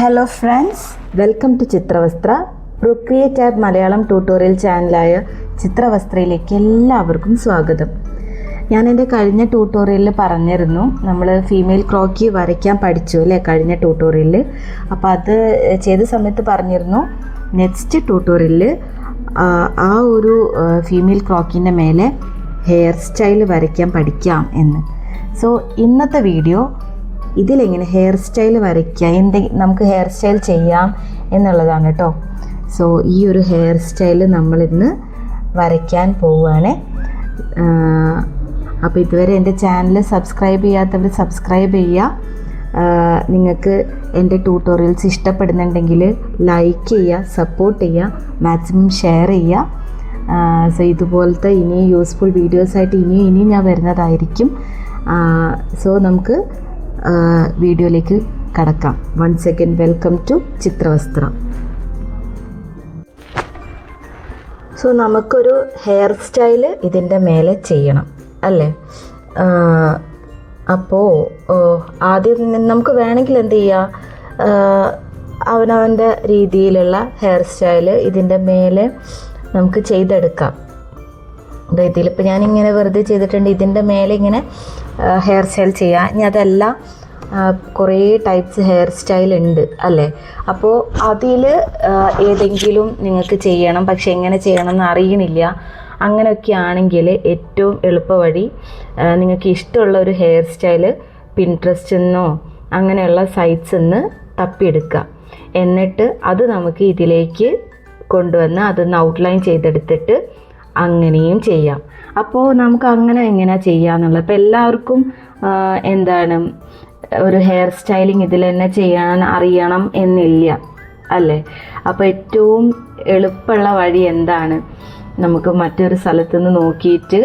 Hello friends, welcome to Chitravastra. Procreate app Malayalam tutorial ചാനലായ ചിത്രവസ്ത്രയിലേക്ക് എല്ലാവർക്കും സ്വാഗതം. ഞാൻ എൻ്റെ കഴിഞ്ഞ ട്യൂട്ടോറിയലിൽ പറഞ്ഞിരുന്നു, നമ്മൾ ഫീമെയിൽ ക്രോക്കി വരയ്ക്കാൻ പഠിച്ചു അല്ലേ കഴിഞ്ഞ ട്യൂട്ടോറിയലിൽ. അപ്പോൾ അത് ചെയ്ത സമയത്ത് പറഞ്ഞിരുന്നു നെക്സ്റ്റ് ട്യൂട്ടോറിയലിൽ ആ ഒരു ഫീമെയിൽ ക്രോക്കിൻ്റെ മേലെ ഹെയർ സ്റ്റൈൽ വരയ്ക്കാൻ പഠിക്കാം എന്ന്. സോ ഇന്നത്തെ വീഡിയോ ഇതിലെങ്ങനെ ഹെയർ സ്റ്റൈൽ വരയ്ക്കുക, നമുക്ക് ഹെയർ സ്റ്റൈൽ ചെയ്യാം എന്നുള്ളതാണ് കേട്ടോ. സോ ഈ ഒരു ഹെയർ സ്റ്റൈൽ നമ്മളിന്ന് വരയ്ക്കാൻ പോവുകയാണ്. അപ്പോൾ ഇതുവരെ എൻ്റെ ചാനൽ സബ്സ്ക്രൈബ് ചെയ്യാത്തവർ സബ്സ്ക്രൈബ് ചെയ്യുക. നിങ്ങൾക്ക് എൻ്റെ ട്യൂട്ടോറിയൽസ് ഇഷ്ടപ്പെടുന്നുണ്ടെങ്കിൽ ലൈക്ക് ചെയ്യുക, സപ്പോർട്ട് ചെയ്യുക, മാക്സിമം ഷെയർ ചെയ്യുക. സോ ഇതുപോലത്തെ ഇനി യൂസ്ഫുൾ വീഡിയോസായിട്ട് ഇനിയും ഞാൻ വരുന്നതായിരിക്കും. സോ നമുക്ക് വീഡിയോയിലേക്ക് കടക്കാം. Once again welcome to Chitravastra. So നമുക്കൊരു ഹെയർ സ്റ്റൈൽ ഇതിൻ്റെ മേലെ ചെയ്യണം അല്ലേ. അപ്പോൾ ആദ്യം നമുക്ക് വേണമെങ്കിൽ എന്ത് ചെയ്യുക, അവനവൻ്റെ രീതിയിലുള്ള ഹെയർ സ്റ്റൈൽ ഇതിൻ്റെ മേലെ നമുക്ക് ചെയ്തെടുക്കാം. ഇതിലിപ്പോൾ ഞാനിങ്ങനെ വെറുതെ ചെയ്തിട്ടുണ്ട്. ഇതിൻ്റെ മേലെ ഇങ്ങനെ ഹെയർ സ്റ്റൈൽ ചെയ്യാം. ഇനി അതല്ല, കുറേ ടൈപ്സ് ഹെയർ സ്റ്റൈൽ ഉണ്ട് അല്ലേ. അപ്പോൾ അതിൽ ഏതെങ്കിലും നിങ്ങൾക്ക് ചെയ്യണം, പക്ഷെ എങ്ങനെ ചെയ്യണം എന്ന് അറിയണില്ല, അങ്ങനെയൊക്കെ ആണെങ്കിൽ ഏറ്റവും എളുപ്പ വഴി നിങ്ങൾക്ക് ഇഷ്ടമുള്ള ഒരു ഹെയർ സ്റ്റൈൽ പിൻട്രസ്റ്റിൽ നിന്നോ അങ്ങനെയുള്ള സൈറ്റ്സിൽ നിന്ന് തപ്പിയെടുക്കുക. എന്നിട്ട് അത് നമുക്ക് ഇതിലേക്ക് കൊണ്ടുവന്ന് അതൊന്ന് ഔട്ട്ലൈൻ ചെയ്തെടുത്തിട്ട് അങ്ങനെയും ചെയ്യാം. അപ്പോൾ നമുക്ക് അങ്ങനെ എങ്ങനെയാണ് ചെയ്യാന്നുള്ളത്. അപ്പോൾ എല്ലാവർക്കും എന്താണ് ഒരു ഹെയർ സ്റ്റൈലിങ് ഇതിൽ തന്നെ ചെയ്യാൻ അറിയണം എന്നില്ല അല്ലേ. അപ്പോൾ ഏറ്റവും എളുപ്പമുള്ള വഴി എന്താണ്, നമുക്ക് മറ്റൊരു സ്ഥലത്തു നിന്ന് നോക്കിയിട്ട്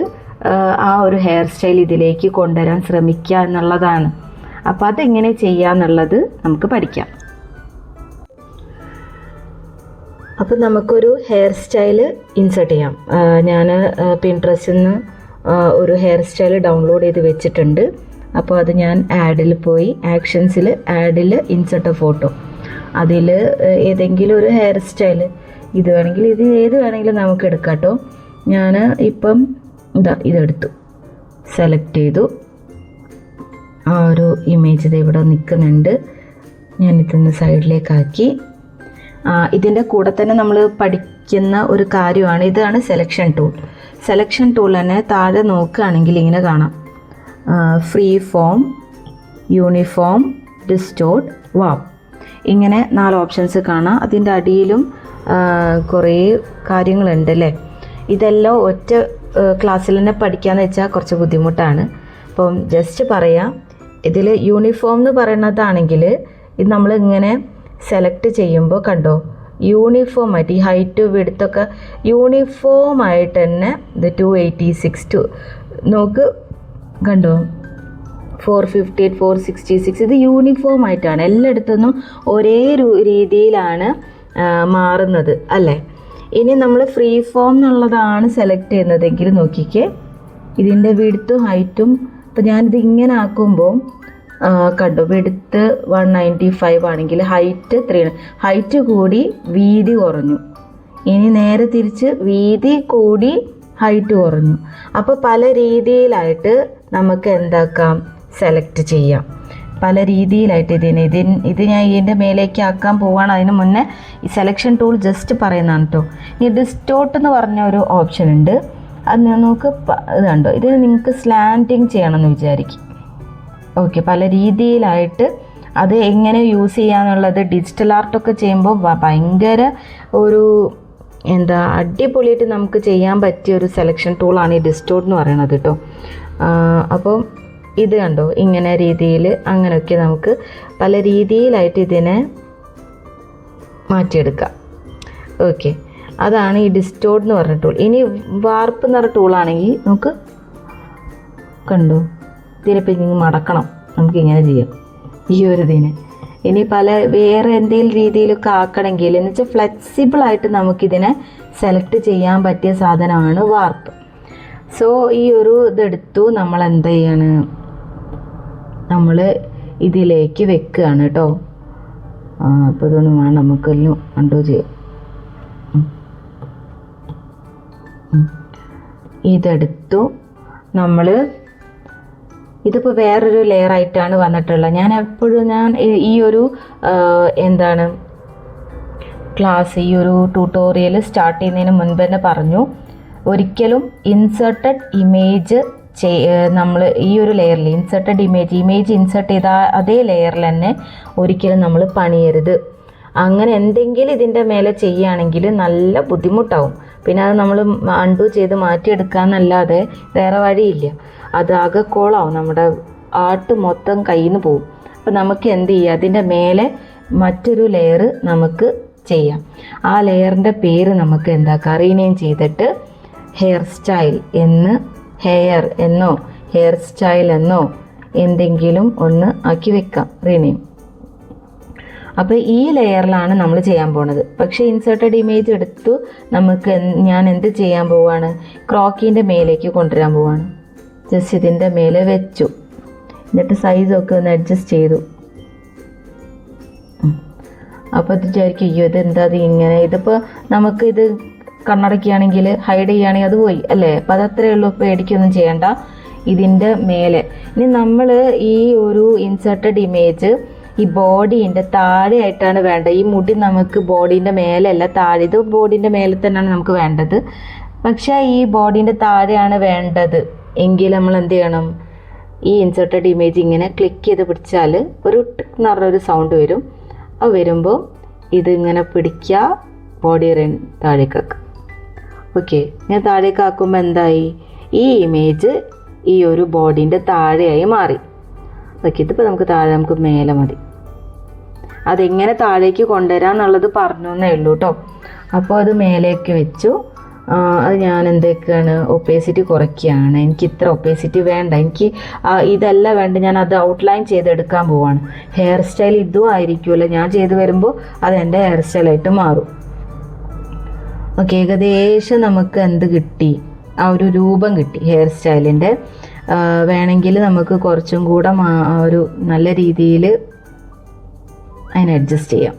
ആ ഒരു ഹെയർ സ്റ്റൈൽ ഇതിലേക്ക് കൊണ്ടുവരാൻ ശ്രമിക്കുക എന്നുള്ളതാണ്. അപ്പോൾ അതെങ്ങനെ ചെയ്യാന്നുള്ളത് നമുക്ക് പഠിക്കാം. അപ്പോൾ നമുക്കൊരു ഹെയർ സ്റ്റൈൽ ഇൻസേർട്ട് ചെയ്യാം. ഞാൻ പിൻട്രസ്റ്റിൽ നിന്ന് ഒരു ഹെയർ സ്റ്റൈൽ ഡൗൺലോഡ് ചെയ്ത് വെച്ചിട്ടുണ്ട്. അപ്പോൾ അത് ഞാൻ ആഡിൽ പോയി ആക്ഷൻസിൽ ആഡിൽ ഇൻസേർട്ട് എ ഫോട്ടോ, അതിൽ ഏതെങ്കിലും ഒരു ഹെയർ സ്റ്റൈൽ ഇത് വേണമെങ്കിൽ ഇത് ഏത് വേണമെങ്കിലും നമുക്ക് എടുക്കാം കേട്ടോ. ഞാൻ ഇപ്പം ഇതെടുത്തു, സെലക്ട് ചെയ്തു. ആ ഒരു ഇമേജ് ഇത് ഇവിടെ നിൽക്കുന്നുണ്ട്. ഞാനിതൊന്ന് സൈഡിലേക്കാക്കി. ഇതിൻ്റെ കൂടെ തന്നെ നമ്മൾ പഠിക്കുന്ന ഒരു കാര്യമാണ്, ഇതാണ് സെലക്ഷൻ ടൂൾ. സെലക്ഷൻ ടൂൾ തന്നെ താഴെ നോക്കുകയാണെങ്കിൽ ഇങ്ങനെ കാണാം, ഫ്രീ ഫോം, യൂണിഫോം, ഡിസ്റ്റോർട്ട്, വാപ്പ്, ഇങ്ങനെ 4 ഓപ്ഷൻസ് കാണാം. അതിൻ്റെ അടിയിലും കുറേ കാര്യങ്ങളുണ്ട് അല്ലേ. ഇതെല്ലാം ഒറ്റ ക്ലാസ്സിൽ തന്നെ പഠിക്കാമെന്ന് വെച്ചാൽ കുറച്ച് ബുദ്ധിമുട്ടാണ്. അപ്പം ജസ്റ്റ് പറയാം, ഇതിൽ യൂണിഫോം എന്ന് പറയുന്നതാണെങ്കിൽ ഇത് നമ്മൾ ഇങ്ങനെ സെലക്ട് ചെയ്യുമ്പോൾ കണ്ടോ, യൂണിഫോം ആയിട്ട് ഈ ഹൈറ്റ് വിഡ്ത്തൊക്കെ യൂണിഫോം ആയിട്ട് തന്നെ ഇത് 286 നോക്ക് കണ്ടോ, 458, 466 ഇത് യൂണിഫോം ആയിട്ടാണ് എല്ലായിടത്തുനിന്നും ഒരേ രീതിയിലാണ് മാറുന്നത് അല്ലേ. ഇനി നമ്മൾ ഫ്രീ ഫോം എന്നുള്ളതാണ് സെലക്ട് ചെയ്യുന്നതെങ്കിൽ നോക്കിക്കേ, ഇതിൻ്റെ വിഡ്ത്തും ഹൈറ്റും ഇപ്പം ഞാനിത് ഇങ്ങനെ ആക്കുമ്പോൾ കണ്ടോ, വിഡ്ത്ത് 195 ആണെങ്കിൽ ഹൈറ്റ് 3, ഹൈറ്റ് കൂടി വീതി കുറഞ്ഞു. ഇനി നേരെ തിരിച്ച് വീതി കൂടി ഹൈറ്റ് കുറഞ്ഞു. അപ്പോൾ പല രീതിയിലായിട്ട് നമുക്ക് എന്താക്കാം, സെലക്ട് ചെയ്യാം. പല രീതിയിലായിട്ട് ഇത് ഞാൻ ഇതിൻ്റെ മേലേക്ക് ആക്കാൻ പോവുകയാണ്. അതിന് മുന്നേ ഈ സെലക്ഷൻ ടൂൾ ജസ്റ്റ് പറയുന്നതാണ് കേട്ടോ. ഈ ഡിസ്റ്റോർട്ട് എന്ന് പറഞ്ഞ ഒരു ഓപ്ഷൻ ഉണ്ട്. അത് നമുക്ക് ഇത് കണ്ടോ, ഇത് നിങ്ങൾക്ക് സ്ലാൻറ്റിങ് ചെയ്യണമെന്ന് വിചാരിക്കും. ഓക്കെ, പല രീതിയിലായിട്ട് അത് എങ്ങനെ യൂസ് ചെയ്യാന്നുള്ളത് ഡിജിറ്റൽ ആർട്ടൊക്കെ ചെയ്യുമ്പോൾ ഭയങ്കര ഒരു അടിപൊളിയായിട്ട് നമുക്ക് ചെയ്യാൻ പറ്റിയ ഒരു സെലക്ഷൻ ടൂളാണ് ഈ ഡിസ്റ്റോർട്ട് എന്ന് പറയുന്നത് കേട്ടോ. അപ്പം ഇത് കണ്ടോ, ഇങ്ങനെ രീതിയിൽ അങ്ങനെയൊക്കെ നമുക്ക് പല രീതിയിലായിട്ട് ഇതിനെ മാറ്റിയെടുക്കാം. ഓക്കെ, അതാണ് ഈ ഡിസ്റ്റോർട്ട് എന്ന് പറഞ്ഞ ടൂൾ. ഇനി വാർപ്പ് എന്ന് പറഞ്ഞ ടൂളാണെങ്കിൽ നമുക്ക് കണ്ടോ, ഇതിനിപ്പോൾ ഇങ്ങനെ മടക്കണം, നമുക്കിങ്ങനെ ചെയ്യാം ഈ ഒരു ഇതിന്. ഇനി പല വേറെ എന്തെങ്കിലും രീതിയിലൊക്കെ ആക്കണമെങ്കിൽ എന്ന് വെച്ചാൽ ഫ്ലെക്സിബിളായിട്ട് നമുക്കിതിനെ സെലക്ട് ചെയ്യാൻ പറ്റിയ സാധനമാണ് വാർപ്പ്. സോ ഈ ഒരു ഇതെടുത്തു നമ്മൾ എന്ത് ചെയ്യാണ്, നമ്മൾ ഇതിലേക്ക് വെക്കുകയാണ് കേട്ടോ. അപ്പോൾ ഇതൊന്നും വേണം, നമുക്കെല്ലാം അണ്ടോ ചെയ്യാം. ഇതെടുത്തു. നമ്മൾ ഇതിപ്പോൾ വേറൊരു ലെയറായിട്ടാണ് വന്നിട്ടുള്ളത്. ഞാൻ ഈ ഒരു എന്താണ് ക്ലാസ്, ഈ ഒരു ട്യൂട്ടോറിയൽ സ്റ്റാർട്ട് ചെയ്യുന്നതിന് മുൻപ് തന്നെ പറഞ്ഞു, ഒരിക്കലും ഇൻസേർട്ടഡ് ഇമേജ് നമ്മൾ ഈ ഒരു ലെയറിൽ ഇൻസേർട്ടഡ് ഇമേജ് ഇൻസേർട്ട് ചെയ്ത അതേ ലെയറിൽ തന്നെ ഒരിക്കലും നമ്മൾ പണിയരുത്. അങ്ങനെ എന്തെങ്കിലും ഇതിൻ്റെ മേലെ ചെയ്യുകയാണെങ്കിൽ നല്ല ബുദ്ധിമുട്ടാവും. പിന്നെ അത് നമ്മൾ അൺഡു ചെയ്ത് മാറ്റിയെടുക്കാമെന്നല്ലാതെ വേറെ വഴിയില്ല. അത് ആകെ കോളാവും, നമ്മുടെ ആർട്ട് മൊത്തം കയ്യിൽ നിന്ന് പോവും. അപ്പോൾ നമുക്ക് എന്ത് ചെയ്യാം, അതിൻ്റെ മേലെ മറ്റൊരു ലെയർ നമുക്ക് ചെയ്യാം. ആ ലെയറിൻ്റെ പേര് നമുക്ക് എന്താക്കാം, റീനെയിം ചെയ്തിട്ട് ഹെയർ സ്റ്റൈൽ എന്നോ ഹെയർ സ്റ്റൈൽ എന്നോ എന്തെങ്കിലും ഒന്ന് ആക്കി വെക്കാം, റീനെയിം. അപ്പോൾ ഈ ലെയറിലാണ് നമ്മൾ ചെയ്യാൻ പോണത്. പക്ഷേ ഇൻസേർട്ടഡ് ഇമേജ് എടുത്തു ഞാൻ എന്ത് ചെയ്യാൻ പോവാണ്, ക്രോക്കീൻ്റെ മേലേക്ക് കൊണ്ടുവരാൻ പോവാണ്. ജസ്റ്റ് ഇതിൻ്റെ മേലെ വെച്ചു, എന്നിട്ട് സൈസൊക്കെ ഒന്ന് അഡ്ജസ്റ്റ് ചെയ്തു. അപ്പോൾ ഇത് വിചാരിക്കും, അയ്യോ ഇതെന്താ അത് ഇങ്ങനെ, ഇതിപ്പോൾ നമുക്കിത് കണ്ണടക്കുകയാണെങ്കിൽ ഹൈഡ് ചെയ്യുകയാണെങ്കിൽ അത് പോയി അല്ലേ. അപ്പോൾ അതത്രയേ ഉള്ളൂ, പേടിക്കൊന്നും ചെയ്യണ്ട. ഇതിൻ്റെ മേലെ ഇനി നമ്മൾ ഈ ഒരു ഇൻസേർട്ടഡ് ഇമേജ് ഈ ബോഡീൻ്റെ താഴെയായിട്ടാണ് വേണ്ടത്. ഈ മുടി നമുക്ക് ബോഡീൻ്റെ മേലെയല്ല, താഴെ. ഇത് ബോഡീൻ്റെ മേലെ തന്നെയാണ് നമുക്ക് വേണ്ടത്. പക്ഷേ ഈ ബോഡീൻ്റെ താഴെയാണ് വേണ്ടത് എങ്കിൽ നമ്മൾ എന്ത് ചെയ്യണം, ഈ ഇൻസേർട്ടഡ് ഇമേജ് ഇങ്ങനെ ക്ലിക്ക് ചെയ്ത് പിടിച്ചാൽ ഒരു ടിക്ക് എന്ന് പറഞ്ഞൊരു സൗണ്ട് വരും. അത് വരുമ്പോൾ ഇതിങ്ങനെ പിടിക്കുക, ബോഡി താഴേക്കാക്കുക. ഓക്കെ, ഞാൻ താഴേക്കാക്കുമ്പോൾ എന്തായി, ഈ ഇമേജ് ഈ ഒരു ബോഡീൻ്റെ താഴെയായി മാറി. ഓക്കെ, ഇതിപ്പോൾ നമുക്ക് മേലെ മതി. അതെങ്ങനെ താഴേക്ക് കൊണ്ടുവരാം എന്നുള്ളത് പറഞ്ഞു എന്നേ ഉള്ളൂ കേട്ടോ. അപ്പോൾ അത് മേലേക്ക് വെച്ചു. അത് ഞാൻ എന്തൊക്കെയാണ്, ഒപ്പേസിറ്റി കുറയ്ക്കുകയാണ്. എനിക്ക് ഇത്ര ഒപ്പേസിറ്റി വേണ്ട, എനിക്ക് ഇതല്ല വേണ്ട, ഞാൻ അത് ഔട്ട്ലൈൻ ചെയ്തെടുക്കാൻ പോവാണ്. ഹെയർ സ്റ്റൈൽ ഇതും ആയിരിക്കുമല്ലോ, ഞാൻ ചെയ്ത് വരുമ്പോൾ അത് എൻ്റെ ഹെയർ സ്റ്റൈലായിട്ട് മാറും. ഓക്കെ, ഏകദേശം നമുക്ക് എന്ത് കിട്ടി, ആ ഒരു രൂപം കിട്ടി ഹെയർ സ്റ്റൈലിൻ്റെ. വേണമെങ്കിൽ നമുക്ക് കുറച്ചും കൂടെ ഒരു നല്ല രീതിയിൽ അതിനെ അഡ്ജസ്റ്റ് ചെയ്യാം.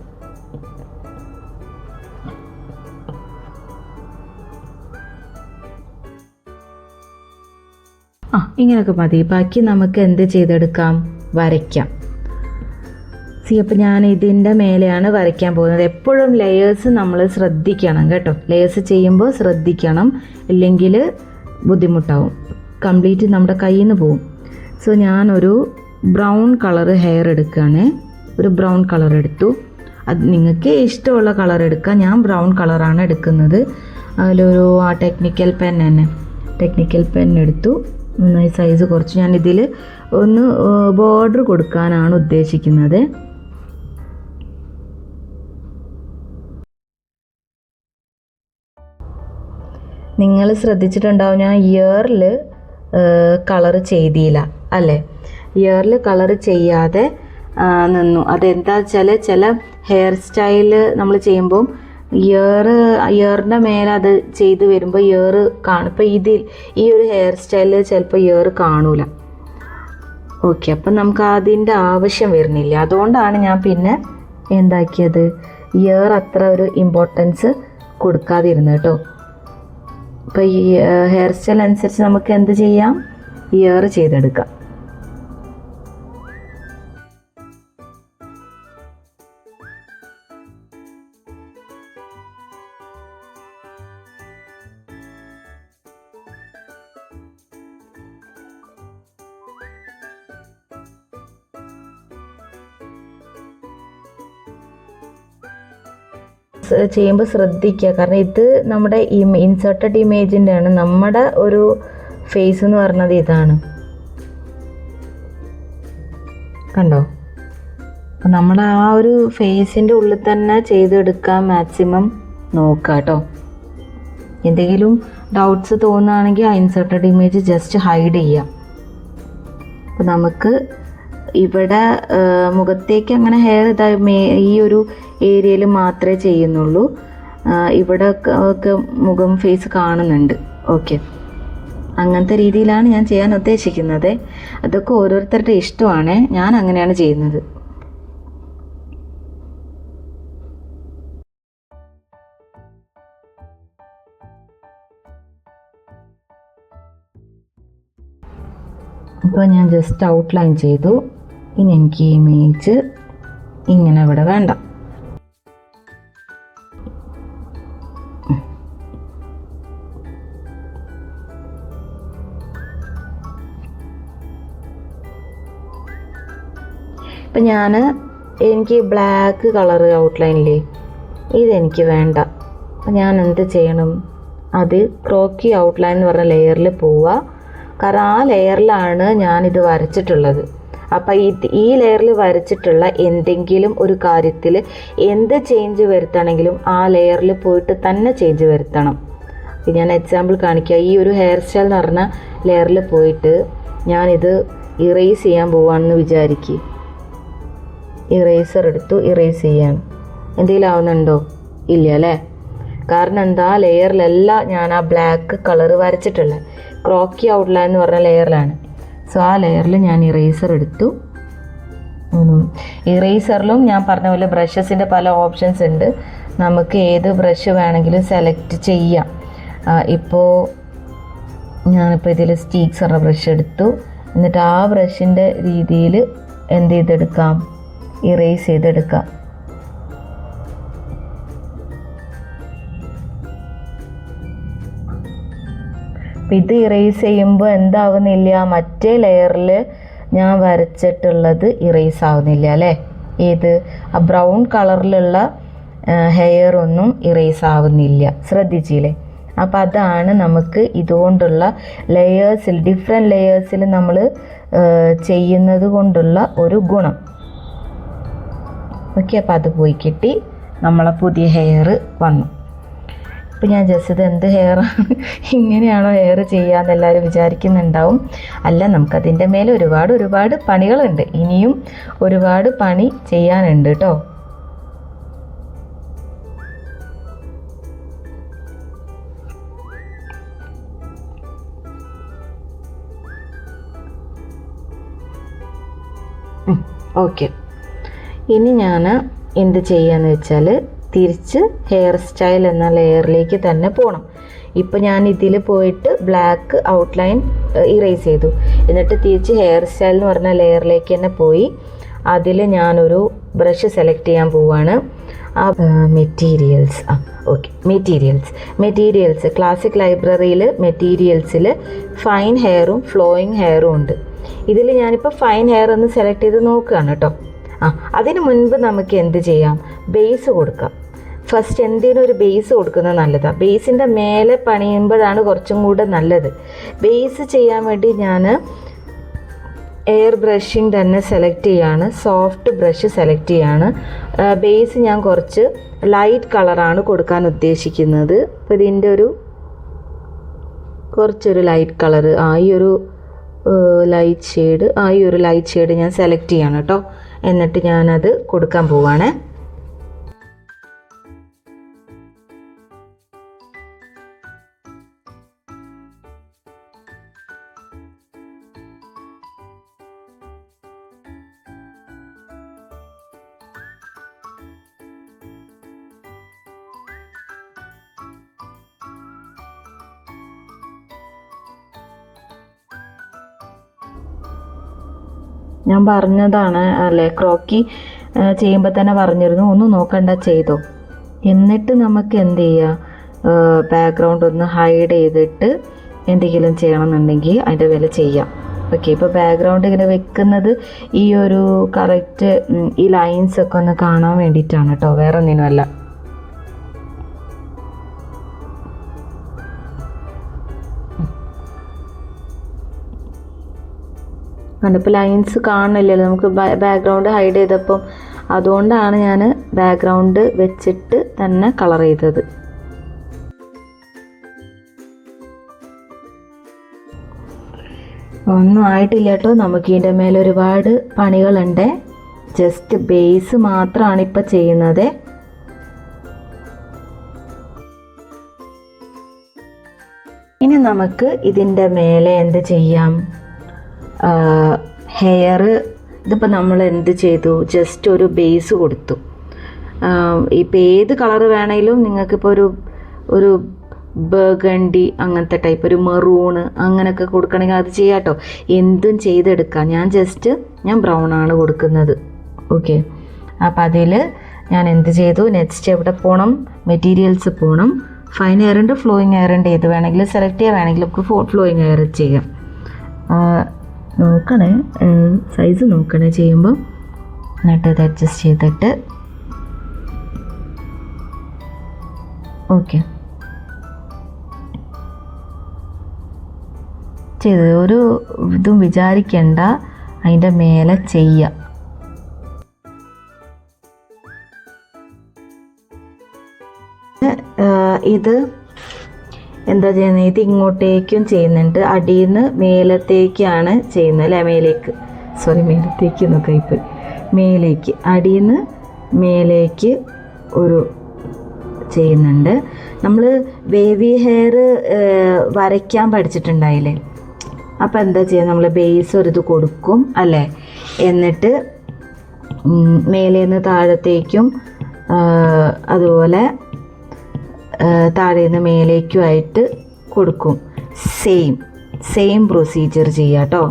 ഇങ്ങനെയൊക്കെ മതി. ബാക്കി നമുക്ക് എന്ത് ചെയ്തെടുക്കാം, വരയ്ക്കാം. അപ്പോൾ ഞാൻ ഇതിൻ്റെ മേലെയാണ് വരയ്ക്കാൻ പോകുന്നത്. എപ്പോഴും ലെയേഴ്സ് നമ്മൾ ശ്രദ്ധിക്കണം കേട്ടോ. ലെയേഴ്സ് ചെയ്യുമ്പോൾ ശ്രദ്ധിക്കണം, ഇല്ലെങ്കിൽ ബുദ്ധിമുട്ടാവും, കംപ്ലീറ്റ് നമ്മുടെ കയ്യിൽ നിന്ന് പോവും. സോ ഞാനൊരു ബ്രൗൺ കളർ ഹെയർ എടുക്കുകയാണ്. ഒരു ബ്രൗൺ കളർ എടുത്തു. അത് നിങ്ങൾക്ക് ഇഷ്ടമുള്ള കളർ എടുക്കാം. ഞാൻ ബ്രൗൺ കളറാണ് എടുക്കുന്നത്. അതിലൊരു ടെക്നിക്കൽ പെൻ എടുത്തു. നന്നായി സൈസ് കുറച്ച്. ഞാൻ ഇതിൽ ഒന്ന് ബോർഡർ കൊടുക്കാനാണ് ഉദ്ദേശിക്കുന്നത്. നിങ്ങൾ ശ്രദ്ധിച്ചിട്ടുണ്ടാവും, ഞാൻ ഇയറിൽ കളർ ചെയ്തില്ല അല്ലേ. ഇയറിൽ കളർ ചെയ്യാതെ നിന്നു. അതെന്താ വെച്ചാൽ ചില ഹെയർ സ്റ്റൈല് നമ്മൾ ചെയ്യുമ്പം ഇയറിൻ്റെ മേലെ അത് ചെയ്ത് വരുമ്പോൾ ഇയർ കാണും. ഇപ്പോൾ ഈ ഒരു ഹെയർ സ്റ്റൈലിൽ ചിലപ്പോൾ ഇയർ കാണൂല. ഓക്കെ, അപ്പം നമുക്ക് അതിൻ്റെ ആവശ്യം വരുന്നില്ല. അതുകൊണ്ടാണ് ഞാൻ പിന്നെ എന്താക്കിയത്, ഇയർ അത്ര ഒരു ഇമ്പോർട്ടൻസ് കൊടുക്കാതിരുന്നത് കേട്ടോ. അപ്പോൾ ഈ ഹെയർ സ്റ്റൈൽ അനുസരിച്ച് നമുക്ക് എന്ത് ചെയ്യാം, ഇയർ ചെയ്തെടുക്കാം. ചെയ്യുമ്പോൾ ശ്രദ്ധിക്കുക, കാരണം ഇത് നമ്മുടെ ഇൻസേർട്ടഡ് ഇമേജിൻ്റെ ആണ്. നമ്മുടെ ഒരു ഫേസ് എന്ന് പറഞ്ഞത് ഇതാണ്, കണ്ടോ. അപ്പം നമ്മൾ ആ ഒരു ഫേസിൻ്റെ ഉള്ളിൽ തന്നെ ചെയ്തെടുക്കാൻ മാക്സിമം നോക്കുക കേട്ടോ. എന്തെങ്കിലും ഡൗട്ട്സ് തോന്നുകയാണെങ്കിൽ ആ ഇൻസേർട്ടഡ് ഇമേജ് ജസ്റ്റ് ഹൈഡ് ചെയ്യാം. അപ്പം നമുക്ക് ഇവിടെ മുഖത്തേക്ക് അങ്ങനെ ഹെയർ ഈ ഒരു ഏരിയയിൽ മാത്രമേ ചെയ്യുന്നുള്ളൂ. ഇവിടെ ഒക്കെ മുഖം ഫേസ് കാണുന്നുണ്ട്. ഓക്കെ, അങ്ങനത്തെ രീതിയിലാണ് ഞാൻ ചെയ്യാൻ ഉദ്ദേശിക്കുന്നത്. അതൊക്കെ ഓരോരുത്തരുടെ ഇഷ്ടമാണ്. ഞാൻ അങ്ങനെയാണ് ചെയ്യുന്നത്. അപ്പോൾ ഞാൻ ജസ്റ്റ് ഔട്ട്ലൈൻ ചെയ്തു. ഇനി എനിക്ക് ഈ ഇമേജ് ഇങ്ങനെ ഇവിടെ വേണ്ട. ഇപ്പം എനിക്ക് ബ്ലാക്ക് കളർ ഔട്ട്ലൈനിൽ ഇതെനിക്ക് വേണ്ട. അപ്പം ഞാൻ എന്ത് ചെയ്യണം? അത് ക്രോക്കി ഔട്ട്ലൈൻ എന്ന് പറഞ്ഞ ലെയറിൽ പോവുക. കാരണം ആ ലെയറിലാണ് ഞാനിത് വരച്ചിട്ടുള്ളത്. അപ്പം ഈ ലെയറിൽ വരച്ചിട്ടുള്ള എന്തെങ്കിലും ഒരു കാര്യത്തിൽ എന്ത് ചേഞ്ച് വരുത്തണമെങ്കിലും ആ ലെയറിൽ പോയിട്ട് തന്നെ ചേഞ്ച് വരുത്തണം. ഞാൻ എക്സാമ്പിൾ കാണിക്കുക. ഈ ഒരു ഹെയർ സ്റ്റൈൽ എന്ന് പറഞ്ഞ ലെയറിൽ പോയിട്ട് ഞാനിത് ഇറേസ് ചെയ്യാൻ പോവാണെന്ന് വിചാരിക്കുക. ഇറേസർ എടുത്തു, ഇറേസ് ചെയ്യാൻ എന്തെങ്കിലും ആവുന്നുണ്ടോ? ഇല്ല അല്ലേ? കാരണം എന്താ, ലെയറിലല്ല ഞാൻ ആ ബ്ലാക്ക് കളർ വരച്ചിട്ടുള്ളത്. ക്രോക്കി ഔട്ട്ലൈൻ എന്ന് പറഞ്ഞ ലെയറിലാണ്. സോ ആ ലെയറിൽ ഞാൻ ഇറേസർ എടുത്തു. ഇറേസറിലും ഞാൻ പറഞ്ഞ പോലെ ബ്രഷസിൻ്റെ പല ഓപ്ഷൻസ് ഉണ്ട്. നമുക്ക് ഏത് ബ്രഷ് വേണമെങ്കിലും സെലക്ട് ചെയ്യാം. ഇപ്പോൾ ഞാനിപ്പോൾ ഇതിൽ സ്റ്റീക്സ് പറഞ്ഞ ബ്രഷ് എടുത്തു. എന്നിട്ട് ആ ബ്രഷിൻ്റെ രീതിയിൽ എന്ത് ചെയ്തെടുക്കാം? ഇറേസ് ചെയ്തെടുക്കാം. ഇത് ഇറേസ് ചെയ്യുമ്പോൾ എന്താവുന്നില്ല, മറ്റേ ലെയറിൽ ഞാൻ വരച്ചിട്ടുള്ളത് ഇറേസ് ആവുന്നില്ല അല്ലേ? ഏത് ആ ബ്രൗൺ കളറിലുള്ള ഹെയർ ഒന്നും ഇറേസ് ആവുന്നില്ല. ശ്രദ്ധിച്ചില്ലേ? അപ്പോൾ അതാണ് നമുക്ക് ഇതുകൊണ്ടുള്ള ലെയേഴ്സിൽ, ഡിഫറെൻറ്റ് ലെയേഴ്സിൽ നമ്മൾ ചെയ്യുന്നത് കൊണ്ടുള്ള ഒരു ഗുണം. ഓക്കെ, അപ്പോൾ അത് പോയി കിട്ടി. നമ്മളെ പുതിയ ഹെയർ വന്നു. ഇപ്പം ഞാൻ ജസ്റ്റ് ഇത് എന്ത് ഹെയറാണ്, ഇങ്ങനെയാണോ ഹെയർ ചെയ്യാമെന്ന് എല്ലാവരും വിചാരിക്കുന്നുണ്ടാവും. അല്ല, നമുക്കതിൻ്റെ മേലെ ഒരുപാട് പണികളുണ്ട്. ഇനിയും ഒരുപാട് പണി ചെയ്യാനുണ്ട് കേട്ടോ. ഓക്കെ, ഇനി ഞാൻ എന്ത് ചെയ്യാന്ന് വെച്ചാൽ തിരിച്ച് ഹെയർ സ്റ്റൈൽ എന്ന ലെയറിലേക്ക് തന്നെ പോകണം. ഇപ്പോൾ ഞാൻ ഇതിൽ പോയിട്ട് ബ്ലാക്ക് ഔട്ട്ലൈൻ ഇറേസ് ചെയ്തു. എന്നിട്ട് തിരിച്ച് ഹെയർ സ്റ്റൈൽ എന്ന് പറഞ്ഞ ലെയറിലേക്ക് തന്നെ പോയി അതിൽ ഞാനൊരു ബ്രഷ് സെലക്ട് ചെയ്യാൻ പോവുകയാണ്. ആ മെറ്റീരിയൽസ് മെറ്റീരിയൽസ് ക്ലാസിക് ലൈബ്രറിയിൽ മെറ്റീരിയൽസിൽ ഫൈൻ ഹെയറും ഫ്ലോയിങ് ഹെയറും ഉണ്ട്. ഇതിൽ ഞാനിപ്പോൾ ഫൈൻ ഹെയർ ഒന്ന് സെലക്ട് ചെയ്ത് നോക്കുകയാണ് കേട്ടോ. അതിന് മുൻപ് നമുക്ക് എന്ത് ചെയ്യാം? ബേസ് കൊടുക്കാം. ഫസ്റ്റ് എന്തിനും ഒരു ബേസ് കൊടുക്കുന്നത് നല്ലതാണ്. ബേസിൻ്റെ മേലെ പണിയുമ്പോഴാണ് കുറച്ചും കൂടെ നല്ലത്. ബേസ് ചെയ്യാൻ വേണ്ടി ഞാൻ എയർ ബ്രഷിങ് തന്നെ സെലക്ട് ചെയ്യാണ്. സോഫ്റ്റ് ബ്രഷ് സെലക്ട് ചെയ്യാണ്. ബേസ് ഞാൻ കുറച്ച് ലൈറ്റ് കളറാണ് കൊടുക്കാൻ ഉദ്ദേശിക്കുന്നത്. അപ്പോൾ ഇതിൻ്റെ കുറച്ചൊരു ലൈറ്റ് കളറ്, ഈ ഒരു ലൈറ്റ് ഷെയ്ഡ് ഞാൻ സെലക്ട് ചെയ്യാണ് കേട്ടോ. എന്നിട്ട് ഞാനത് കൊടുക്കാൻ പോവാണ്. ഞാൻ പറഞ്ഞതാണ് അല്ലേ, ക്രോക്കി ചെയ്യുമ്പോൾ തന്നെ പറഞ്ഞിരുന്നു, ഒന്നും നോക്കണ്ട ചെയ്തോ. എന്നിട്ട് നമുക്ക് എന്ത് ചെയ്യുക, ബാക്ക്ഗ്രൗണ്ട് ഒന്ന് ഹൈഡ് ചെയ്തിട്ട് എന്തെങ്കിലും ചെയ്യണമെന്നുണ്ടെങ്കിൽ അതിൻ്റെ വില ചെയ്യാം. ഓക്കെ, ഇപ്പോൾ ബാക്ക്ഗ്രൗണ്ട് ഇങ്ങനെ വെക്കുന്നത് ഈ ഒരു കറക്റ്റ് ഈ ലൈൻസൊക്കെ ഒന്ന് കാണാൻ വേണ്ടിയിട്ടാണ് കേട്ടോ, വേറെ ഒന്നിനുമല്ല. കണ്ടിപ്പോൾ ലൈൻസ് കാണില്ലല്ലോ നമുക്ക് ബാക്ക്ഗ്രൗണ്ട് ഹൈഡ് ചെയ്തപ്പം. അതുകൊണ്ടാണ് ഞാൻ ബാക്ക്ഗ്രൗണ്ട് വെച്ചിട്ട് തന്നെ കളർ ചെയ്തത്. ഒന്നും ആയിട്ടില്ല കേട്ടോ, നമുക്ക് ഇതിൻ്റെ മേലെ ഒരുപാട് പണികളുണ്ട്. ജസ്റ്റ് ബേസ് മാത്രമാണ് ഇപ്പം ചെയ്യുന്നത്. ഇനി നമുക്ക് ഇതിൻ്റെ മേലെ എന്ത് ചെയ്യാം? ഹെയർ ഇതിപ്പോൾ നമ്മൾ എന്ത് ചെയ്തു, ജസ്റ്റ് ഒരു ബേസ് കൊടുത്തു. ഇപ്പോൾ ഏത് കളർ വേണമെങ്കിലും നിങ്ങൾക്കിപ്പോൾ ഒരു ബർഗണ്ടി അങ്ങനത്തെ ടൈപ്പ്, ഒരു മെറൂണ് അങ്ങനെയൊക്കെ കൊടുക്കണമെങ്കിൽ അത് ചെയ്യാം കേട്ടോ. എന്തും ചെയ്തെടുക്കാം. ഞാൻ ബ്രൗൺ ആണ് കൊടുക്കുന്നത്. ഓക്കെ, അപ്പം അതിൽ ഞാൻ എന്ത് ചെയ്തു, നെക്സ്റ്റ് എവിടെ പോകണം, മെറ്റീരിയൽസ് പോകണം. ഫൈൻ എയർ ഉണ്ട്, ഫ്ലോയിങ് എയർ ഉണ്ട്. ഏത് വേണമെങ്കിലും സെലക്ട് ചെയ്യാൻ, വേണമെങ്കിൽ നമുക്ക് ഫ്ലോയിങ് എയർ ചെയ്യാം. നോക്കണേ, സൈസ് നോക്കണേ ചെയ്യുമ്പോൾ. എന്നിട്ട് ഇത് അഡ്ജസ്റ്റ് ചെയ്തിട്ട് ഓക്കെ ചെയ്ത്, ഒരു ഇതും വിചാരിക്കണ്ട, അതിൻ്റെ മേലെ ചെയ്യാം. ഇത് എന്താ ചെയ്യുന്നത്, ഇത് ഇങ്ങോട്ടേക്കും ചെയ്യുന്നുണ്ട്, അടിയിൽ നിന്ന് മേലത്തേക്കാണ് ചെയ്യുന്നത് അല്ലേ, മേലേക്ക് എന്നൊക്കെ ഇപ്പോൾ മേലേക്ക്, അടിയിൽ നിന്ന് മേലേക്ക് ഒരു ചെയ്യുന്നുണ്ട്. നമ്മൾ വേവി ഹെയർ വരയ്ക്കാൻ പഠിച്ചിട്ടുണ്ടായില്ലേ, അപ്പോൾ എന്താ ചെയ്യുക, നമ്മൾ ബേസ് ഒരിത് കൊടുക്കും അല്ലേ, എന്നിട്ട് മേലേന്ന് താഴത്തേക്കും അതുപോലെ താഴേന്ന് മേലേക്കുമായിട്ട് കൊടുക്കും. സെയിം പ്രൊസീജിയർ ചെയ്യാം കേട്ടോ.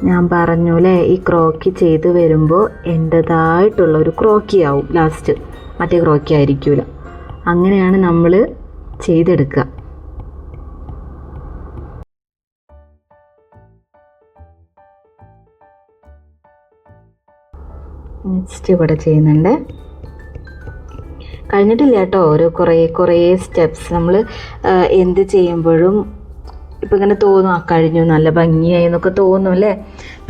ഞാൻ പറഞ്ഞൂലേ, ഈ ക്രോക്കി ചെയ്ത് വരുമ്പോൾ എൻ്റെതായിട്ടുള്ളൊരു ക്രോക്കി ആവും ലാസ്റ്റ്, മറ്റേ ക്രോക്കി ആയിരിക്കില്ല. അങ്ങനെയാണ് നമ്മൾ ചെയ്തെടുക്കുക. നെക്സ്റ്റ് ഇവിടെ ചെയ്യുന്നുണ്ട്. കഴിഞ്ഞിട്ടില്ല കേട്ടോ, കുറേ സ്റ്റെപ്സ്. നമ്മൾ എന്ത് ചെയ്യുമ്പോഴും ഇപ്പം ഇങ്ങനെ തോന്നും, കഴിഞ്ഞു, നല്ല ഭംഗിയായി എന്നൊക്കെ തോന്നും അല്ലേ.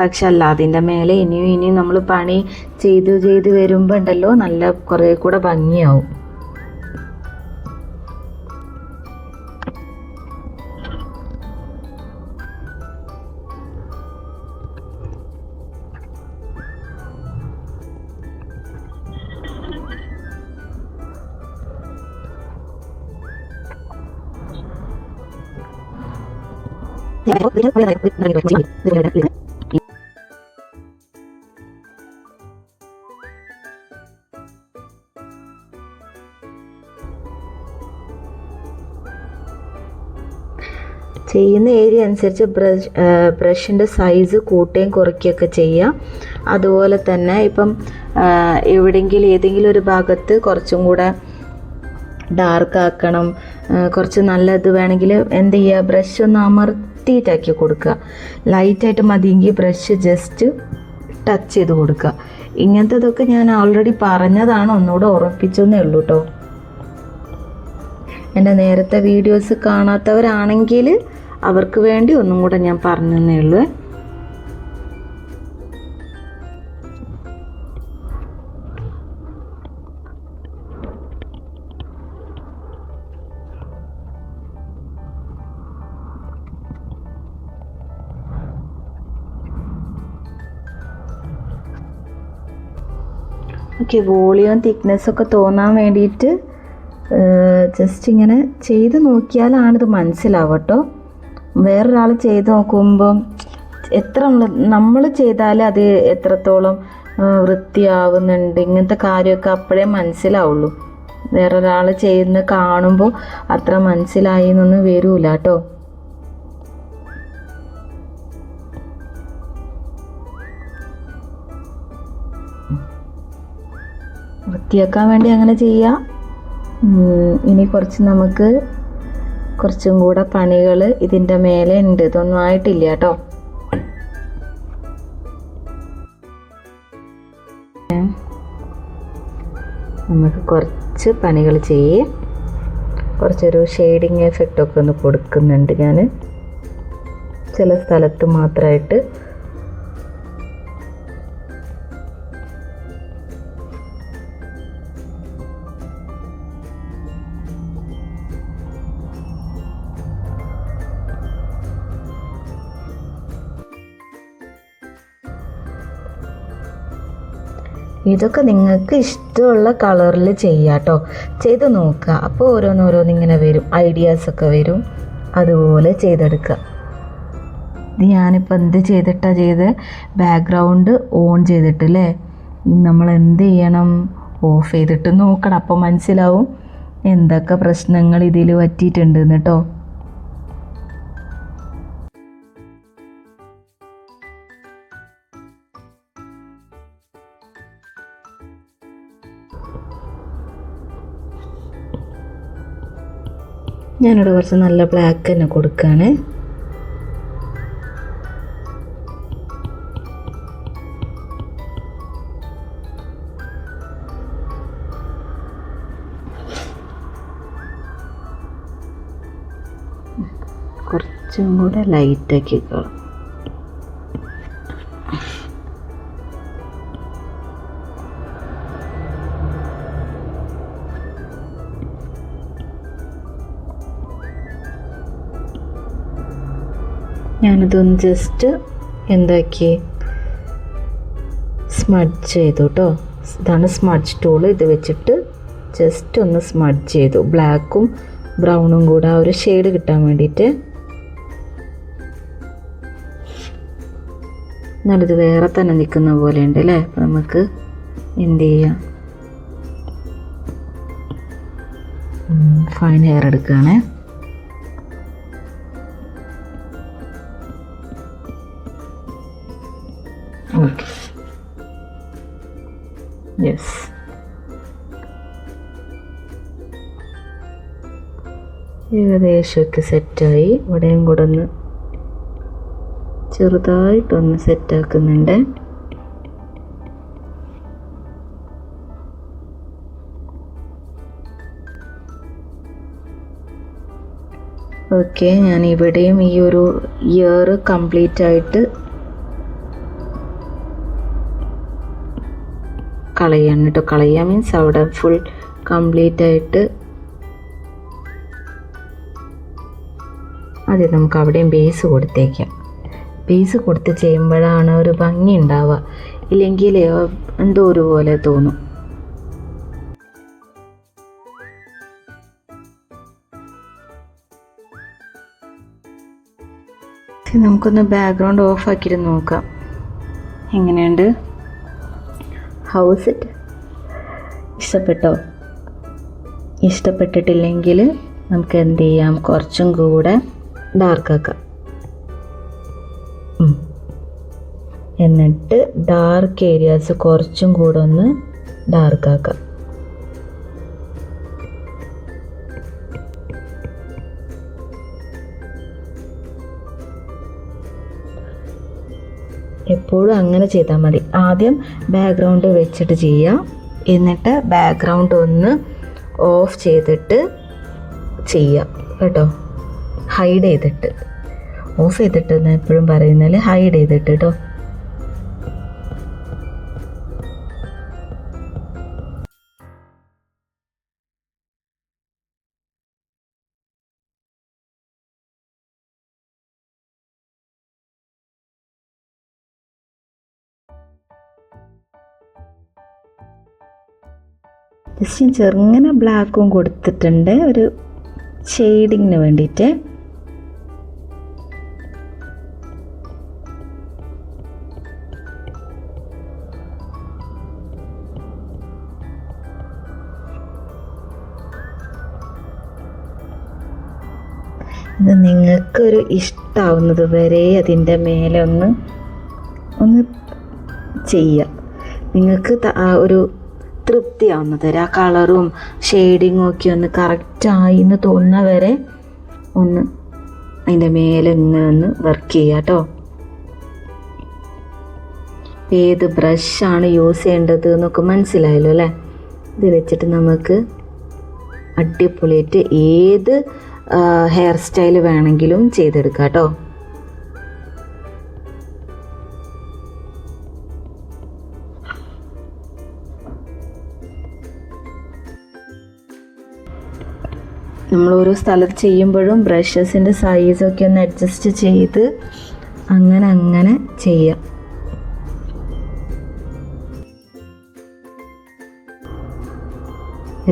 പക്ഷെ അല്ല, അതിൻ്റെ മേലെ ഇനിയും നമ്മൾ പണി ചെയ്ത് വരുമ്പോൾ ഉണ്ടല്ലോ, നല്ല കുറേ കൂടെ ഭംഗിയാവും. ചെയ്യുന്ന ഏരിയ അനുസരിച്ച് ബ്രഷിൻ്റെ സൈസ് കൂട്ടുകയും കുറയ്ക്കുകയൊക്കെ ചെയ്യാം. അതുപോലെ തന്നെ ഇപ്പം ഏതെങ്കിലും ഒരു ഭാഗത്ത് കുറച്ചും കൂടെ ഡാർക്ക് ആക്കണം, കുറച്ച് നല്ലത് വേണമെങ്കിൽ എന്ത് ചെയ്യുക, ബ്രഷ് ഒന്ന് അമർത്തിയിട്ടാക്കി കൊടുക്കുക. ലൈറ്റായിട്ട് മതിയെങ്കിൽ ബ്രഷ് ജസ്റ്റ് ടച്ച് ചെയ്ത് കൊടുക്കുക. ഇങ്ങനത്തതൊക്കെ ഞാൻ ഓൾറെഡി പറഞ്ഞതാണ്, ഒന്നുകൂടെ ഓർമ്മിപ്പിച്ചെന്നേ ഉള്ളൂ കേട്ടോ. എൻ്റെ നേരത്തെ വീഡിയോസ് കാണാത്തവരാണെങ്കിൽ അവർക്ക് വേണ്ടി ഒന്നും കൂടെ ഞാൻ പറഞ്ഞതേ ഉള്ളൂ. ഓക്കെ, വോളിയം തിക്നെസ്സൊക്കെ തോന്നാൻ വേണ്ടിയിട്ട് ജസ്റ്റ് ഇങ്ങനെ ചെയ്ത് നോക്കിയാലാണിത് മനസ്സിലാവും കേട്ടോ. വേറൊരാൾ ചെയ്ത് നോക്കുമ്പോൾ നമ്മൾ ചെയ്താൽ അത് എത്രത്തോളം വൃത്തിയാവുന്നുണ്ട്, ഇങ്ങനത്തെ കാര്യമൊക്കെ അപ്പോഴേ മനസ്സിലാവുള്ളൂ. വേറൊരാൾ ചെയ്യുന്ന കാണുമ്പോൾ അത്ര മനസ്സിലായി എന്നൊന്നും വരില്ല കേട്ടോ. വൃത്തിയാക്കാൻ വേണ്ടി അങ്ങനെ ചെയ്യാം. ഇനി നമുക്ക് കുറച്ചും കൂടെ പണികൾ ഇതിൻ്റെ മേലെ ഉണ്ട്, ഇതൊന്നും ആയിട്ടില്ല കേട്ടോ. നമുക്ക് കുറച്ച് പണികൾ ചെയ്യേ, കുറച്ചൊരു ഷെയ്ഡിങ് എഫക്റ്റൊക്കെ ഒന്ന് കൊടുക്കുന്നുണ്ട് ഞാൻ ചില സ്ഥലത്ത് മാത്രമായിട്ട്. ഇതൊക്കെ നിങ്ങൾക്ക് ഇഷ്ടമുള്ള കളറിൽ ചെയ്യാം കേട്ടോ, ചെയ്ത് നോക്കുക. അപ്പോൾ ഓരോന്നിങ്ങനെ വരും, ഐഡിയാസൊക്കെ വരും, അതുപോലെ ചെയ്തെടുക്കുക. ഇത് ഞാനിപ്പോൾ എന്ത് ചെയ്ത് ബാക്ക്ഗ്രൗണ്ട് ഓൺ ചെയ്തിട്ടില്ലേ, ഇനി നമ്മൾ എന്ത് ചെയ്യണം? ഓഫ് ചെയ്തിട്ട് നോക്കണം. അപ്പോൾ മനസ്സിലാവും എന്തൊക്കെ പ്രശ്നങ്ങൾ ഇതിൽ പറ്റിയിട്ടുണ്ട് കേട്ടോ. ഞാനിവിടെ കുറച്ച് നല്ല ബ്ലാക്ക് തന്നെ കൊടുക്കുകയാണ്. കുറച്ചും കൂടെ ലൈറ്റാക്കി കളാം. ഞാനിതൊന്ന് ജസ്റ്റ് എന്താക്കി സ്മഡ്ജ് ചെയ്തു കേട്ടോ. ഇതാണ് സ്മഡ്ജ് ടൂള്. ഇത് വെച്ചിട്ട് ജസ്റ്റ് ഒന്ന് സ്മഡ്ജ് ചെയ്തു, ബ്ലാക്കും ബ്രൗണും കൂടെ ആ ഒരു ഷെയ്ഡ് കിട്ടാൻ വേണ്ടിയിട്ട്. എന്നാലിത് വേറെ തന്നെ നിൽക്കുന്ന പോലെ ഉണ്ട് അല്ലേ. അപ്പം നമുക്ക് എന്ത് ചെയ്യാം, ഫൈൻ ഹെയർ എടുക്കുകയാണേ. Okay, yes. ഏകദേശമൊക്കെ സെറ്റായി. ഇവിടെയും കൂടെ ഒന്ന് ചെറുതായിട്ടൊന്ന് സെറ്റാക്കുന്നുണ്ട്. ഓക്കെ, ഞാൻ ഇവിടെയും ഈ ഒരു ഇയർ കംപ്ലീറ്റ് ആയിട്ട് കളയാണ് കേട്ടോ. കളയുക മീൻസ് അവിടെ ഫുൾ കംപ്ലീറ്റ് ആയിട്ട് ആദ്യം നമുക്ക് അവിടെയും ബേസ് കൊടുത്തേക്കാം. ബേസ് കൊടുത്ത് ചെയ്യുമ്പോഴാണ് ഒരു ഭംഗി ഉണ്ടാവുക, ഇല്ലെങ്കിൽ എന്തോ ഒരു പോലെ തോന്നും. നമുക്കൊന്ന് ബാക്ക്ഗ്രൗണ്ട് ഓഫ് ആക്കിയിട്ട് നോക്കാം എങ്ങനെയുണ്ട്. ഹൗസ് ഇറ്റ് ഇഷ്ടപ്പെട്ടോ? ഇഷ്ടപ്പെട്ടിട്ടില്ലെങ്കിൽ നമുക്ക് എന്ത് ചെയ്യാം, കുറച്ചും കൂടെ ഡാർക്കാക്കാം. എന്നിട്ട് ഡാർക്ക് ഏരിയാസ് കുറച്ചും കൂടെ ഒന്ന് ഡാർക്കാക്കാം. എപ്പോഴും അങ്ങനെ ചെയ്താൽ മതി. ആദ്യം ബാക്ക്ഗ്രൗണ്ട് വെച്ചിട്ട് ചെയ്യാം, എന്നിട്ട് ബാക്ക്ഗ്രൗണ്ട് ഒന്ന് ഓഫ് ചെയ്തിട്ട് ചെയ്യാം കേട്ടോ. ഹൈഡ് ചെയ്തിട്ട്, ഓഫ് ചെയ്തിട്ട് എന്ന് എപ്പോഴും പറയുന്നതിൽ ഹൈഡ് ചെയ്തിട്ട് കേട്ടോ. ജസ്റ്റ് ചെറുങ്ങനെ ബ്ലാക്കും കൊടുത്തിട്ടുണ്ട് ഒരു ഷെയ്ഡിങ്ങിന് വേണ്ടിയിട്ട്. ഇത് നിങ്ങൾക്കൊരു ഇഷ്ടമാവുന്നത് വരെ അതിൻ്റെ മേലെ ഒന്ന് ചെയ്യുക. നിങ്ങൾക്ക് ഒരു തൃപ്തിയാവുന്നത് വരെ, ആ കളറും ഷെയ്ഡിങ്ങും ഒക്കെ ഒന്ന് കറക്റ്റായി എന്ന് തോന്നുന്ന വരെ ഒന്ന് അതിൻ്റെ മേലെ ഇങ്ങനെ ഒന്ന് വർക്ക് ചെയ്യുക കേട്ടോ. ഏത് ബ്രഷാണ് യൂസ് ചെയ്യേണ്ടത് എന്നൊക്കെ മനസ്സിലായല്ലോ അല്ലേ. ഇത് വെച്ചിട്ട് നമുക്ക് അടിപൊളിയായിട്ട് ഏത് ഹെയർ സ്റ്റൈൽ വേണമെങ്കിലും ചെയ്തെടുക്കാം കേട്ടോ. നമ്മൾ ഓരോ സ്ഥലത്ത് ചെയ്യുമ്പോഴും ബ്രഷസിൻ്റെ സൈസൊക്കെ ഒന്ന് അഡ്ജസ്റ്റ് ചെയ്ത് അങ്ങനെ ചെയ്യാം.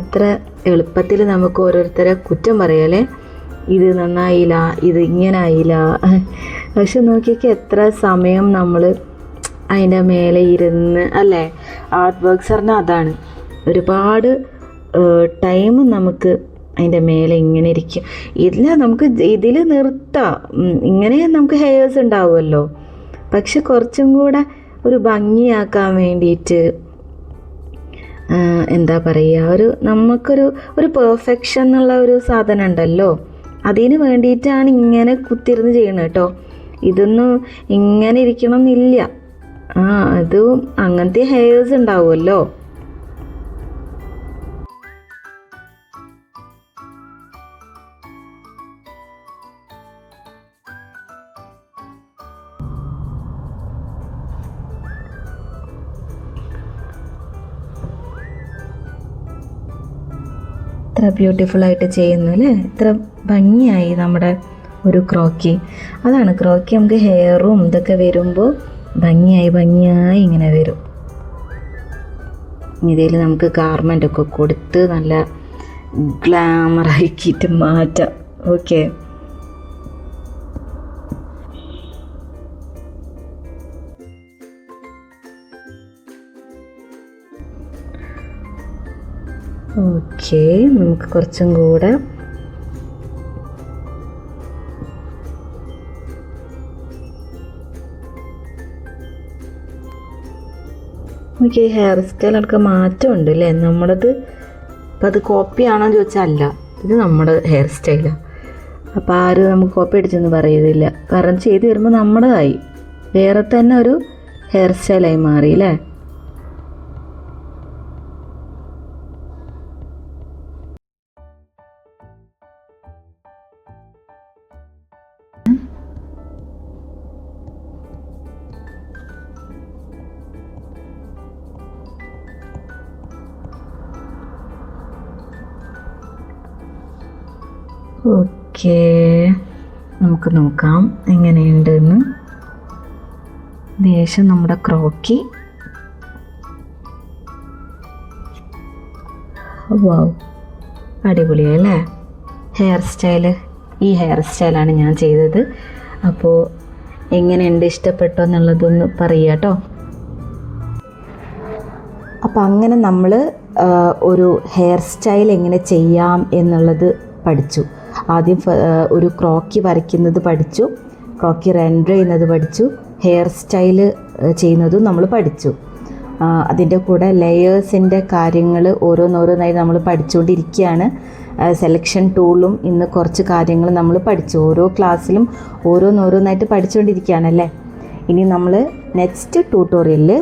എത്ര എളുപ്പത്തിൽ നമുക്ക് ഓരോരുത്തരെ കുറ്റം പറയാലേ, ഇത് നന്നായില്ല, ഇത് ഇങ്ങനെ ആയില്ല. പക്ഷെ നോക്കിയൊക്കെ എത്ര സമയം നമ്മൾ അതിൻ്റെ മേലെ ഇരുന്ന് അല്ലേ, ആർട്ട് വർക്ക്സ് പറഞ്ഞാൽ അതാണ്. ഒരുപാട് ടൈം നമുക്ക് അതിൻ്റെ മേലെ ഇങ്ങനെ ഇരിക്കും. നമുക്ക് ഇതിൽ നിർത്താം, ഇങ്ങനെ നമുക്ക് ഹെയർസ് ഉണ്ടാവുമല്ലോ. പക്ഷെ കുറച്ചും കൂടെ ഒരു ഭംഗിയാക്കാൻ വേണ്ടിയിട്ട് എന്താ പറയുക, നമുക്കൊരു പെർഫെക്ഷൻ എന്നുള്ള ഒരു സാധനം ഉണ്ടല്ലോ, അതിന് വേണ്ടിയിട്ടാണ് ഇങ്ങനെ കുത്തിരുന്ന് ചെയ്യണം കേട്ടോ. ഇതൊന്നും ഇങ്ങനെ ഇരിക്കണം എന്നില്ല. അതും അങ്ങനത്തെ ഹെയർസ് ഉണ്ടാവുമല്ലോ. ഇത്ര ബ്യൂട്ടിഫുള്ളായിട്ട് ചെയ്യുന്നു അല്ലേ, ഇത്ര ഭംഗിയായി നമ്മുടെ ഒരു ക്രോക്കി. അതാണ് ക്രോക്കി, നമുക്ക് ഹെയറും ഇതൊക്കെ വരുമ്പോൾ ഭംഗിയായി ഇങ്ങനെ വരും. ഇതിൽ നമുക്ക് ഗാർമെൻ്റൊക്കെ കൊടുത്ത് നല്ല ഗ്ലാമറാക്കിയിട്ട് മാറ്റാം. ഓക്കെ, നമുക്ക് കുറച്ചും കൂടെ ഹെയർ സ്റ്റൈലൊക്കെ മാറ്റമുണ്ട് അല്ലേ നമ്മുടേത്. അപ്പം അത് കോപ്പിയാണോ എന്ന് ചോദിച്ചാൽ അല്ല, ഇത് നമ്മുടെ ഹെയർ സ്റ്റൈലാണ്. അപ്പോൾ ആരും നമുക്ക് കോപ്പി അടിച്ചെന്ന് പറയുന്നില്ല, കാരണം ചെയ്ത് വരുമ്പോൾ നമ്മുടേതായി, വേറെ തന്നെ ഒരു ഹെയർ സ്റ്റൈലായി മാറി അല്ലേ. ഓക്കെ, നമുക്ക് നോക്കാം എങ്ങനെയുണ്ടെന്ന്. ദേശം നമ്മുടെ ക്രോക്കി. വാവ്, അടിപൊളിയല്ലേ ഹെയർ സ്റ്റൈല്. ഈ ഹെയർ സ്റ്റൈലാണ് ഞാൻ ചെയ്തത്. അപ്പോൾ എങ്ങനെയുണ്ട്, ഇഷ്ടപ്പെട്ടോ എന്നുള്ളതൊന്ന് പറയുക കേട്ടോ. അപ്പം അങ്ങനെ നമ്മൾ ഒരു ഹെയർ സ്റ്റൈൽ എങ്ങനെ ചെയ്യാം എന്നുള്ളത് പഠിച്ചു. ആദ്യം ഒരു ക്രോക്കി വരയ്ക്കുന്നത് പഠിച്ചു, ക്രോക്കി റെൻഡർ ചെയ്യുന്നത് പഠിച്ചു, ഹെയർ സ്റ്റൈല് ചെയ്യുന്നതും നമ്മൾ പഠിച്ചു. അതിൻ്റെ കൂടെ ലെയേഴ്സിൻ്റെ കാര്യങ്ങൾ ഓരോന്നോരോന്നായി നമ്മൾ പഠിച്ചുകൊണ്ടിരിക്കുകയാണ്. സെലക്ഷൻ ടൂളും ഇന്ന് കുറച്ച് കാര്യങ്ങൾ നമ്മൾ പഠിച്ചു. ഓരോ ക്ലാസ്സിലും ഓരോന്നോരോന്നായിട്ട് പഠിച്ചുകൊണ്ടിരിക്കുകയാണല്ലേ. ഇനി നമ്മൾ നെക്സ്റ്റ് ട്യൂട്ടോറിയലിൽ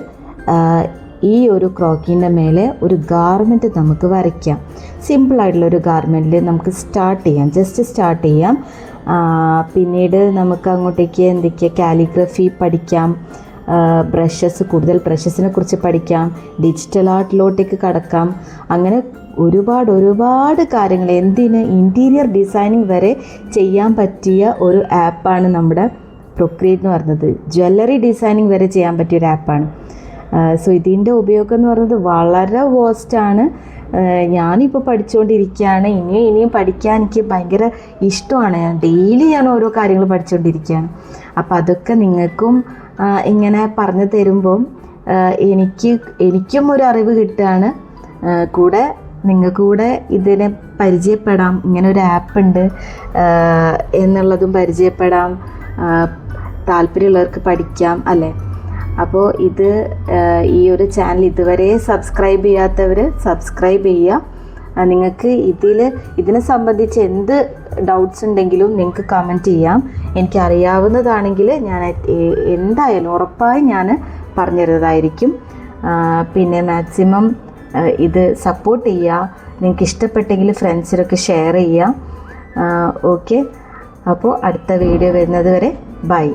ഈ ഒരു ക്രോക്കീൻ്റെ മേലെ ഒരു ഗാർമെൻറ്റ് നമുക്ക് വരയ്ക്കാം. സിമ്പിളായിട്ടുള്ളൊരു ഗാർമെൻറ്റിൽ നമുക്ക് ജസ്റ്റ് സ്റ്റാർട്ട് ചെയ്യാം. പിന്നീട് നമുക്ക് അങ്ങോട്ടേക്ക് എന്തൊക്കെയാണ് കാലിഗ്രഫി പഠിക്കാം, കൂടുതൽ ബ്രഷസിനെ കുറിച്ച് പഠിക്കാം, ഡിജിറ്റൽ ആർട്ടിലോട്ടേക്ക് കടക്കാം. അങ്ങനെ ഒരുപാട് കാര്യങ്ങൾ, ഇൻറ്റീരിയർ ഡിസൈനിങ് വരെ ചെയ്യാൻ പറ്റിയ ഒരു ആപ്പാണ് നമ്മുടെ പ്രൊക്രിയേറ്റ് എന്ന് പറയുന്നത്. ജ്വല്ലറി ഡിസൈനിങ് വരെ ചെയ്യാൻ പറ്റിയൊരു ആപ്പാണ്. സോ ഇതിൻ്റെ ഉപയോഗം എന്ന് പറയുന്നത് വളരെ വേസ്റ്റാണ്. ഞാനിപ്പോൾ പഠിച്ചുകൊണ്ടിരിക്കുകയാണ്, ഇനിയും പഠിക്കാൻ എനിക്ക് ഭയങ്കര ഇഷ്ടമാണ്. ഡെയിലി ഞാൻ ഓരോ കാര്യങ്ങൾ പഠിച്ചുകൊണ്ടിരിക്കുകയാണ്. അപ്പോൾ അതൊക്കെ നിങ്ങൾക്കും ഇങ്ങനെ പറഞ്ഞു തരുമ്പം എനിക്കും ഒരു അറിവ് കിട്ടുകയാണ്. കൂടെ നിങ്ങൾക്ക് കൂടെ ഇതിനെ പരിചയപ്പെടാം, ഇങ്ങനെ ഒരു ആപ്പ് ഉണ്ട് എന്നുള്ളതും പരിചയപ്പെടാം, താല്പര്യമുള്ളവർക്ക് പഠിക്കാം അല്ലേ. അപ്പോൾ ഈ ഒരു ചാനൽ ഇതുവരെ സബ്സ്ക്രൈബ് ചെയ്യാത്തവർ സബ്സ്ക്രൈബ് ചെയ്യുക. നിങ്ങൾക്ക് ഇതിനെ സംബന്ധിച്ച് എന്ത് ഡൗട്ട്സ് ഉണ്ടെങ്കിലും നിങ്ങൾക്ക് കമൻറ്റ് ചെയ്യാം. എനിക്കറിയാവുന്നതാണെങ്കിൽ ഞാൻ എന്തായാലും ഉറപ്പായും ഞാൻ പറഞ്ഞുതരുന്നതായിരിക്കും. പിന്നെ മാക്സിമം ഇത് സപ്പോർട്ട് ചെയ്യുക. നിങ്ങൾക്ക് ഇഷ്ടപ്പെട്ടെങ്കിൽ ഫ്രണ്ട്സിനൊക്കെ ഷെയർ ചെയ്യുക. ഓക്കെ, അപ്പോൾ അടുത്ത വീഡിയോ വരുന്നത് വരെ ബൈ.